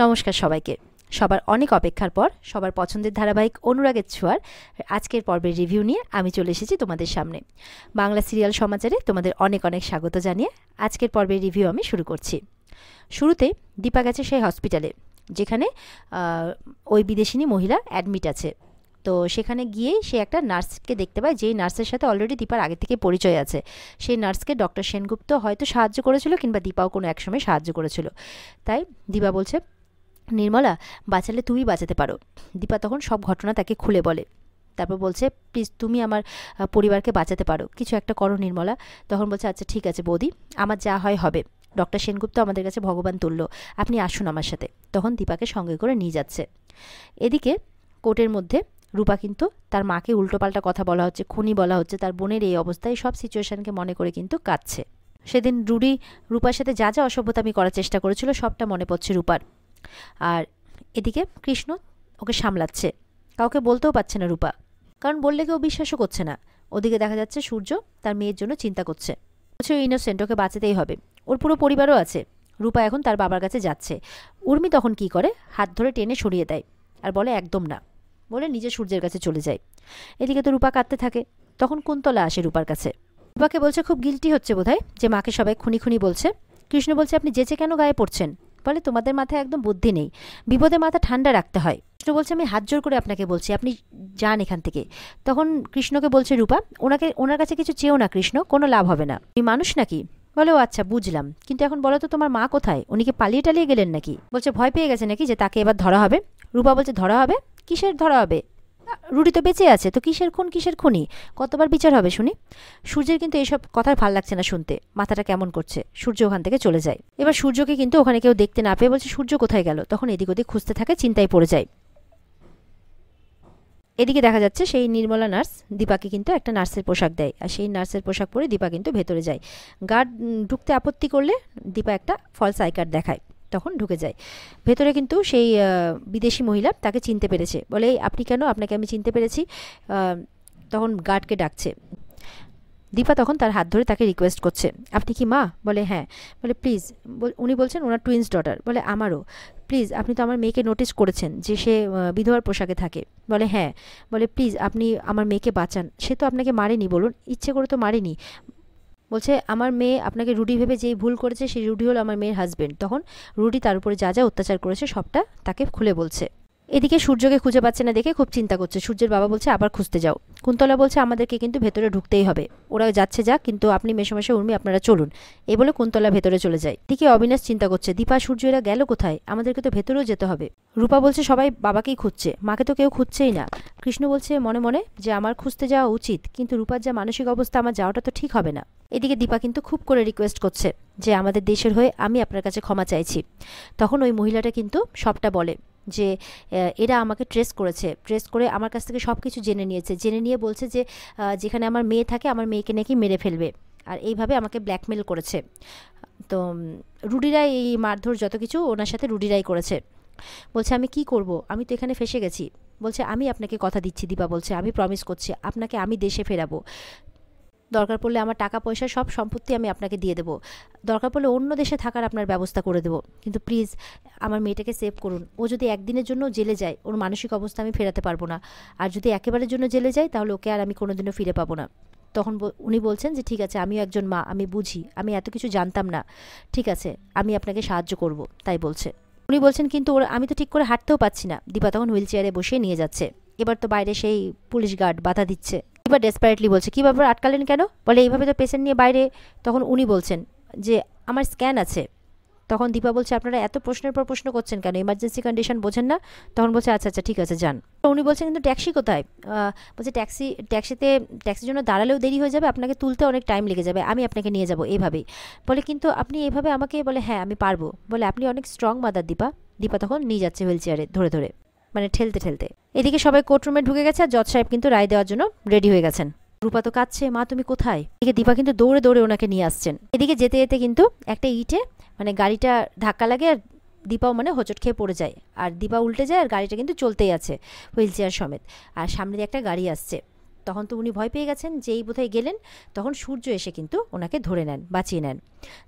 নমস্কার সবাইকে। সবার অনেক অপেক্ষার পর সবার পছন্দের ধারাবাহিক অনুরাগের ছোঁয়ার আজকের পর্বের রিভিউ নিয়ে আমি চলে এসেছি তোমাদের সামনে। বাংলা সিরিয়াল সমাচারে তোমাদের অনেক অনেক স্বাগত জানিয়ে আজকের পর্বের রিভিউ আমি শুরু করছি। শুরুতে দীপা গেছে সেই হসপিটালে যেখানে ওই বিদেশিনী মহিলা অ্যাডমিট আছে। তো সেখানে গিয়েই সে একটা নার্সকে দেখতে পায়, যেই নার্সের সাথে অলরেডি দীপার আগে থেকে পরিচয় আছে। সেই নার্সকে ডক্টর সেনগুপ্ত হয়তো সাহায্য করেছিল কিংবা দীপাও কোনো এক সময় সাহায্য করেছিল। তাই দীপা বলছে, নির্মলা, বাঁচালে তুমি বাঁচাতে পারো। দীপা তখন সব ঘটনা তাকে খুলে বলে। তারপর বলছে, প্লিজ তুমি আমার পরিবারকে বাঁচাতে পারো, কিছু একটা করো নির্মলা। তখন বলছে, আচ্ছা ঠিক আছে বৌদি, আমার যা হয় হবে। ডক্টর সেনগুপ্ত আমাদের কাছে ভগবান তুল্য, আপনি আসুন আমার সাথে। তখন দীপাকে সঙ্গে করে নিয়ে যাচ্ছে। এদিকে কোর্টের মধ্যে রূপা কিন্তু তার মাকে উল্টোপাল্টা কথা বলা হচ্ছে, খুনি বলা হচ্ছে, তার বোনের এই অবস্থায় সব সিচুয়েশনকে মনে করে কিন্তু কাঁদছে। সেদিন রূপার সাথে যা যা অসভ্যতামি করার চেষ্টা করেছিল সবটা মনে পড়ছে রূপার। আর এদিকে কৃষ্ণ ওকে সামলাচ্ছে, কাউকে বলতেও পারছে না রূপা, কারণ বললে কেউ বিশ্বাসও করছে না। ওদিকে দেখা যাচ্ছে সূর্য তার মেয়ের জন্য চিন্তা করছে, বলছে ও ইনোসেন্ট, ওকে বাঁচাতেই হবে। ওর পুরো পরিবারও আছে। রূপা এখন তার বাবার কাছে যাচ্ছে। উর্মি তখন কি করে, হাত ধরে টেনে সরিয়ে দেয় আর বলে একদম না, বলে নিজে সূর্যের কাছে চলে যায়। এদিকে তো রূপা কাঁদতে থাকে। তখন কুন্তলা আসে রূপার কাছে, রূপাকে বলছে খুব গিল্টি হচ্ছে বোধহয় যে মাকে সবাই খুনি খুনি বলছে। কৃষ্ণ বলছে, আপনি যেচে কেন গায়ে পড়ছেন? বলে, তোমাদের মাথায় একদম বুদ্ধি নেই, বিপদে মাথা ঠান্ডা রাখতে হয়। কৃষ্ণ বলছে, আমি হাত জোর করে আপনাকে বলছি, আপনি যান এখান থেকে। তখন কৃষ্ণকে বলছে রূপা, ওনার কাছে কিছু চেয়েও না কৃষ্ণ, কোনো লাভ হবে না, তুমি মানুষ নাকি? বলে, ও আচ্ছা বুঝলাম, কিন্তু এখন বলো তো তোমার মা কোথায়? উনি কি পালিয়ে টালিয়ে গেলেন নাকি? বলছে, ভয় পেয়ে গেছে নাকি যে তাকে এবার ধরা হবে? রূপা বলছে, ধরা হবে? কিসের ধরা হবে? রুটি তো বেঁচে আছে, তো কিসের খুন কিসের খুনি, কতবার বিচার হবে শুনি? সূর্যের কিন্তু এইসব কথা ভাল লাগছে না শুনতে, মাথাটা কেমন করছে। সূর্য ওখান থেকে চলে যায়। এবার সূর্যকে কিন্তু ওখানে কেউ দেখতে না পেয়ে বলছে, সূর্য কোথায় গেল? তখন এদিক ওদিক খুঁজতে থাকে, চিন্তায় পড়ে যায়। এদিকে দেখা যাচ্ছে সেই নির্মলা নার্স দীপাকে কিন্তু একটা নার্সের পোশাক দেয়, আর সেই নার্সের পোশাক পরে দীপা কিন্তু ভেতরে যায়। গার্ড ঢুকতে আপত্তি করলে দীপা একটা ফলস আই কার্ড দেখায়, তখন ঢুকে যায়। ভেতরে কিন্তু সেই বিদেশি মহিলা তাকে চিনতে পেরেছে, বলে আপনি কেন, আপনাকে আমি চিনতে পেরেছি। তখন গার্ডকে ডাকছে। দীপা তখন তার হাত ধরে তাকে রিকোয়েস্ট করছে, আপনি কি মা? বলে হ্যাঁ। বলে প্লিজ, উনি বলছেন ওনার টুইন্স ডটার। বলে আমারও। প্লিজ, আপনি তো আমার মেয়েকে নোটিস করেছেন যে সে বিধবার পোশাকে থাকে। বলে হ্যাঁ। বলে প্লিজ আপনি আমার মেয়েকে বাঁচান, সে তো আপনাকে মারেনি, বলুন, ইচ্ছে করে তো মারেনি। বলছে, আমার মেয়ে আপনাকে রুডি ভেবে যেই ভুল করেছে, সেই রুডি হলো আমার মেয়ের হাজবেন্ড। তখন রুডি তার উপরে যা যা অত্যাচার করেছে সবটা তাকে খুলে বলছে। এদিকে সূর্যকে খুঁজে পাচ্ছে না দেখে খুব চিন্তা করছে। সূর্যের বাবা বলছে আবার খুঁজতে যাও। কুন্তলা বলছে, আমাদেরকে কিন্তু ভেতরে ঢুকতেই হবে, ওরা যাচ্ছে যাক, কিন্তু আপনি মেশো উর্মি আপনারা চলুন। এই বলে কুন্তলা ভেতরে চলে যায়। এদিকে অবিনাশ চিন্তা করছে, দীপা সূর্য এরা গেল কোথায়? আমাদেরকে তো ভেতরেও যেতে হবে। রূপা বলছে, সবাই বাবাকেই খুঁজছে, মাকে তো কেউ খুঁজছেই না। কৃষ্ণ বলছে মনে মনে যে আমার খুঁজতে যাওয়া উচিত, কিন্তু রূপার যা মানসিক অবস্থা, আমার যাওয়াটা তো ঠিক হবে না। এদিকে দীপা কিন্তু খুব করে রিকোয়েস্ট করছে যে আমাদের দেশের হয়ে আমি আপনার কাছে ক্ষমা চাইছি। তখন ওই মহিলাটা কিন্তু সবটা বলে যে এরা আমাকে ট্রেস করে আমার কাছ থেকে সব কিছু জেনে নিয়ে বলছে যে যেখানে আমার মেয়ে থাকে আমার মেয়েকে নাকি মেরে ফেলবে, আর এইভাবে আমাকে ব্ল্যাকমেল করেছে। তো রুডিরাই এই মারধর যত কিছু ওনার সাথে রুডিরাই করেছে। বলছে আমি কি করব, আমি তো এখানে ফেসে গেছি। বলছে আমি আপনাকে কথা দিচ্ছি, দীপা বলছে, আমি প্রমিস করছি আপনাকে আমি দেশে ফেরাবো। দরকার পড়লে আমার টাকা পয়সা সব সম্পত্তি আমি আপনাকে দিয়ে দেবো, দরকার পড়লে অন্য দেশে থাকার আপনার ব্যবস্থা করে দেবো, কিন্তু প্লিজ আমার মেয়েটাকে সেভ করুন। ও যদি একদিনের জন্য জেলে যায়, ওর মানসিক অবস্থা আমি ফেরাতে পারবো না, আর যদি একেবারের জন্য জেলে যায় তাহলে ওকে আর আমি কোনোদিনও ফিরে পাবো না। তখন উনি বলছেন যে ঠিক আছে, আমিও একজন মা, আমি বুঝি, আমি এত কিছু জানতাম না, ঠিক আছে আমি আপনাকে সাহায্য করব, তাই বলছে। উনি বলছেন কিন্তু আমি তো ঠিক করে হাঁটতেও পাচ্ছি না। দীপা তখন হুইল চেয়ারে বসিয়ে নিয়ে যাচ্ছে। এবার তো বাইরে সেই পুলিশ গার্ড বাধা দিচ্ছে। এবার ডেসপারেটলি বলছে, কী ব্যাপার, আটকালেন কেন? বলে এইভাবে তো পেশেন্ট নিয়ে বাইরে। তখন উনি বলছেন যে আমার স্ক্যান আছে। তখন দীপা বলছে, আপনারা এত প্রশ্নের পর প্রশ্ন করছেন কেন, ইমার্জেন্সি কন্ডিশন বোঝেন না? তখন বলছে আচ্ছা আচ্ছা ঠিক আছে যান। উনি বলছেন কিন্তু ট্যাক্সি কোথায়? বলছে ট্যাক্সির জন্য দাঁড়ালেও দেরি হয়ে যাবে, আপনাকে তুলতে অনেক টাইম লেগে যাবে, আমি আপনাকে নিয়ে যাব এইভাবেই। বলে কিন্তু আপনি এইভাবে আমাকে, বলে হ্যাঁ আমি পারবো। বলে আপনি অনেক স্ট্রং মাদার দীপা। দীপা তখন নিয়ে যাচ্ছে হুইল চেয়ারে ধরে ধরে, মানে ঠেলতে ঠেলতে। এদিকে সবাই কোর্টরুমে ঢুকে গেছে আর জজ সাহেব কিন্তু রায় দেওয়ার জন্য রেডি হয়ে গেছেন। রূপা তো কাঁদছে, মা তুমি কোথায়? এদিকে দীপা কিন্তু দৌড়ে দৌড়ে ওনাকে নিয়ে আসছেন। এদিকে যেতে যেতে কিন্তু একটা ইটে মানে গাড়িটা ধাক্কা লাগে আর দীপাও মানে হোঁচট খেয়ে পড়ে যায়, আর দীপা উল্টে যায় আর গাড়িটা কিন্তু চলতেই আছে হুইল চেয়ার সমেত, আর সামনে দিয়ে একটা গাড়ি আসছে। তখন তো উনি ভয় পেয়ে গেছেন, যেই বোধহয় গেলেন তখন সূর্য এসে কিন্তু ওনাকে ধরে নেন, বাঁচিয়ে নেন।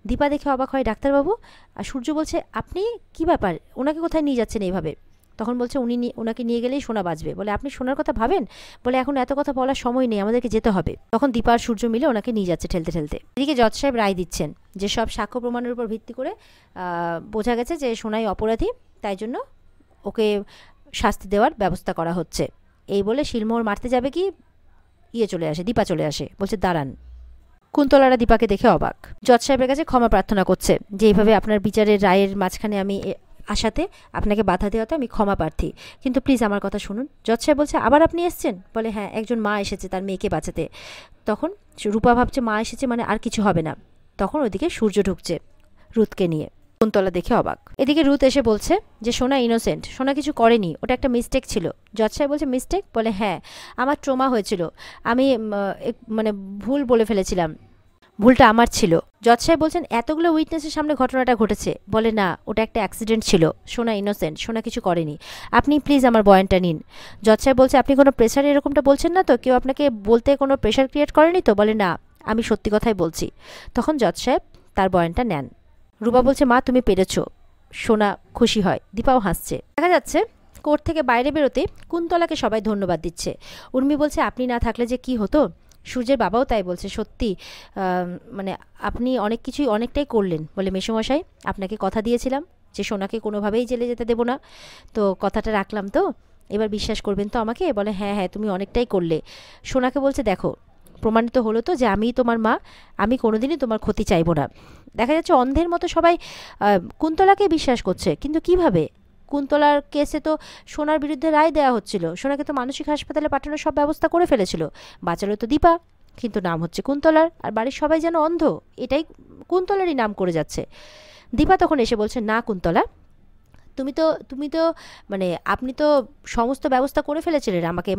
দীপা দেখে অবাক হয় ডাক্তারবাবু। আর সূর্য বলছে আপনি কি ব্যাপার, ওনাকে কোথায় নিয়ে যাচ্ছেন এইভাবে? তখন বলছে ওনাকে নিয়ে গেলেই সোনা বাঁচবে। বলে আপনি সোনার কথা ভাবেন? বলে এখন এত কথা বলার সময় নেই, আমাদেরকে যেতে হবে। তখন দীপা আর সূর্য মিলে ওনাকে নিয়ে যাচ্ছে ঠেলতে ঠেলতে। এদিকে জজ সাহেব রায় দিচ্ছেন যে সব সাক্ষ্য প্রমাণের উপর ভিত্তি করে বোঝা গেছে যে সোনাই অপরাধী, তাই জন্য ওকে শাস্তি দেওয়ার ব্যবস্থা করা হচ্ছে। এই বলে শিলমোহর মারতে যাবে কি চলে আসে, দীপা চলে আসে, বলছে দাঁড়ান। কুন্তলারা দীপাকে দেখে অবাক। জজ সাহেবের কাছে ক্ষমা প্রার্থনা করছে যে এইভাবে আপনার বিচারের রায়ের মাঝখানে আমি আসাতে আপনাকে বাধা দেওয়াতে আমি ক্ষমা প্রার্থী, কিন্তু প্লিজ আমার কথা শুনুন। জজ সাহেব বলছে আবার আপনি এসছেন? বলে হ্যাঁ, একজন মা এসেছে তার মেয়েকে বাঁচাতে। তখন রূপা ভাবছে মা এসেছে মানে আর কিছু হবে না। তখন ওদিকে সূর্য ঢুকছে রুথকে নিয়ে। কুন্তলা দেখে অবাক। এদিকে রুথ এসে বলছে যে সোনা ইনোসেন্ট, সোনা কিছু করেনি, ওটা একটা মিস্টেক ছিল। জজ সাহেব বলছে মিস্টেক? বলে হ্যাঁ, আমার ট্রমা হয়েছিল, আমি মানে ভুল বলে ফেলেছিলাম, ভুলটা আমার ছিল। জজ সাহেব বলছেন এতগুলো উইটনেসের সামনে ঘটনাটা ঘটেছে। বলে না, ওটা একটা অ্যাক্সিডেন্ট ছিল, সোনা ইনোসেন্ট, সোনা কিছু করেনি, আপনি প্লিজ আমার বয়ানটা নিন। জজ সাহেব বলছে আপনি কোনো প্রেশারে এরকমটা বলছেন না তো? কেউ আপনাকে বলতে কোনো প্রেশার ক্রিয়েট করেনি তো? বলে না, আমি সত্যি কথাই বলছি। তখন জজ সাহেব তার বয়ানটা নেন। রূপা বলছে মা তুমি পেরেছ। সোনা খুশি হয়, দীপাও হাসছে। দেখা যাচ্ছে কোর্ট থেকে বাইরে বেরোতে কুন্তলাকে সবাই ধন্যবাদ দিচ্ছে। উর্মি বলছে আপনি না থাকলে যে কি হতো। সূর্যের বাবাও তাই বলছে, সত্যি মানে আপনি অনেক কিছুই অনেকটাই করলেন। বলে মেসোমশাই আপনাকে কথা দিয়েছিলাম যে সোনাকে কোনোভাবেই জেলে যেতে দেবো না, তো কথাটা রাখলাম তো, এবার বিশ্বাস করবেন তো আমাকে? বলে হ্যাঁ হ্যাঁ, তুমি অনেকটাই করলে। সোনাকে বলছে দেখো প্রমাণিত হলো তো যে আমিই তোমার মা, আমি কোনোদিনই তোমার ক্ষতি চাইবো না। দেখা যাচ্ছে অন্ধের মতো সবাই কুন্তলাকে বিশ্বাস করছে, কিন্তু কিভাবে? কুন্তলার কেসে তো সোনার বিরুদ্ধে রায় দেওয়া হচ্ছিল, সোনাকে তো মানসিক হাসপাতালে পাঠানোর সব ব্যবস্থা করে ফেলেছিল, বাঁচালো তো দীপা, কিন্তু নাম হচ্ছে কুন্তলার, আর বাড়ির সবাই যেন অন্ধ, এটাই কুন্তলারই নাম করে যাচ্ছে। দীপা তখন এসে বলছে না কুন্তলা, তুমি তো মানে আপনি তো সমস্ত ব্যবস্থা করে ফেলেছিলেন আমাকে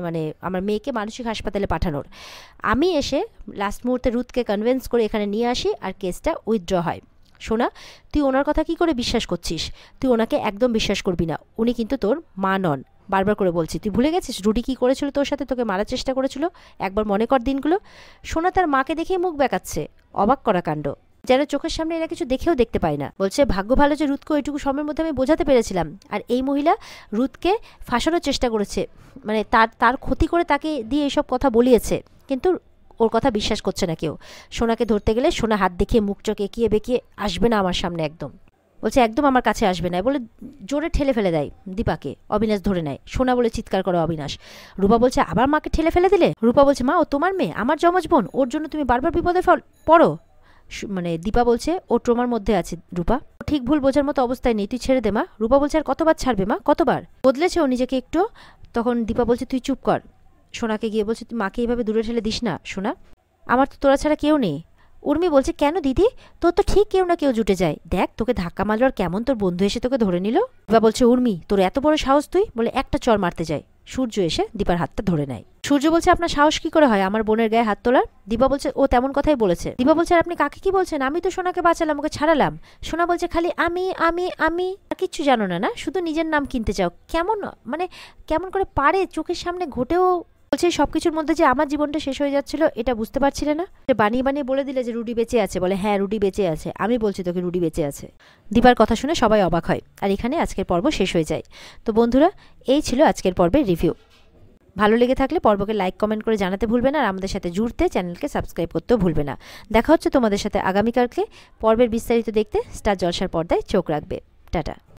মানে আমার মেয়েকে মানসিক হাসপাতালে পাঠানোর। আমি এসে লাস্ট মুহূর্তে রুথকে কনভিন্স করে এখানে নিয়ে আসি আর কেসটা উইথড্র হয়। সোনা, তুই ওনার কথা কি করে বিশ্বাস করছিস? তুই ওনাকে একদম বিশ্বাস করবি না, উনি কিন্তু তোর মা নন। বারবার করে বলছি, তুই ভুলে গেছিস রুডি কী করেছিল তোর সাথে? তোকে মারার চেষ্টা করেছিল, একবার মনে কর দিনগুলো। সোনা তার মাকে দেখেই মুখ বেঁকাচ্ছে, অবাক করা কাণ্ড, যেন চোখের সামনে এরা কিছু দেখেও দেখতে পায় না। বলছে ভাগ্য ভালো যে রুথকে ওইটুকু সময়ের মধ্যে আমি বোঝাতে পেরেছিলাম, আর এই মহিলা রুথকে ফাঁসানোর চেষ্টা করেছে, মানে তার ক্ষতি করে তাকে দিয়ে এসব কথা বলিয়েছে, কিন্তু ওর কথা বিশ্বাস করছে না কেউ। সোনাকে ধরতে গেলে সোনা হাত দেখিয়ে মুখ চোখ এঁকিয়ে বেঁকিয়ে আসবে না আমার সামনে, একদম বলছে একদম আমার কাছে আসবে না, বলে জোরে ঠেলে ফেলে দেয় দীপাকে। অবিনাশ ধরে নেয়, সোনা বলে চিৎকার করে অবিনাশ। রূপা বলছে আবার মাকে ঠেলে ফেলে দিলে? রূপা বলছে মা ও তোমার মেয়ে, আমার যমজ বোন, ওর জন্য তুমি বারবার বিপদে পড়ো। মানে দীপা বলছে ও ট্রমার মধ্যে আছে রূপা, ঠিক ভুল বোঝার মতো অবস্থায় নেই, তুই ছেড়ে দে মা। রূপা বলছে আর কতবার ছাড়বে মা, কতবার? বদলেছে ও নিজেকে একটু। তখন দীপা বলছে তুই চুপ কর। সোনাকে গিয়ে বলছে তুই মাকে এইভাবে দূরে ঠেলে দিস না সোনা, আমার তো তোরা ছাড়া কেউ নেই। উর্মি বলছে কেন দিদি, তোর তো ঠিক কেউ না কেউ জুটে যায়, দেখ তোকে ধাক্কা মারলো আর কেমন তোর বন্ধু এসে তোকে ধরে নিল। দীপা বলছে উর্মি তোর এত বড় সাহস তুই? বলে একটা চর মারতে যায়। সূর্য এসে দীপার হাতটা ধরে নেয়। সূর্য বলছে আপনার সাহস কি করে হয় আমার বোনের গায়ে হাত তোলার? দীপা বলছে ও তেমন কথাই বলেছে। দীপা বলছে আর আপনি কাকে কি বলছেন, আমি তো সোনাকে বাঁচালাম, ওকে ছাড়ালাম। সোনা বলছে খালি আমি আমি আমি, আর কিচ্ছু জানো না, না শুধু নিজের নাম কিনতে চাও। কেমন মানে কেমন করে পারে, চোখের সামনে ঘটেও। বলছে সবকিছুর মধ্যে যে আমার জীবনটা শেষ হয়ে যাচ্ছিল এটা বুঝতে পারছিলে না? বানিয়ে বানিয়ে বলে দিলে যে রুডি বেঁচে আছে। বলে হ্যাঁ রুডি বেঁচে আছে, আমি বলছি তোকে রুডি বেঁচে আছে। দীপার কথা শুনে সবাই অবাক হয়, আর এখানে আজকের পর্ব শেষ হয়ে যায়। তো বন্ধুরা, এই ছিল আজকের পর্বের রিভিউ। ভালো লেগে থাকলে পর্বকে লাইক কমেন্ট করে জানাতে ভুলবে না, আর আমাদের সাথে জুড়তে চ্যানেলকে সাবস্ক্রাইব করতেও ভুলবে না। দেখা হচ্ছে তোমাদের সাথে আগামীকালকে। পর্বের বিস্তারিত দেখতে স্টার জলসার পর্দায় চোখ রাখবে। টাটা।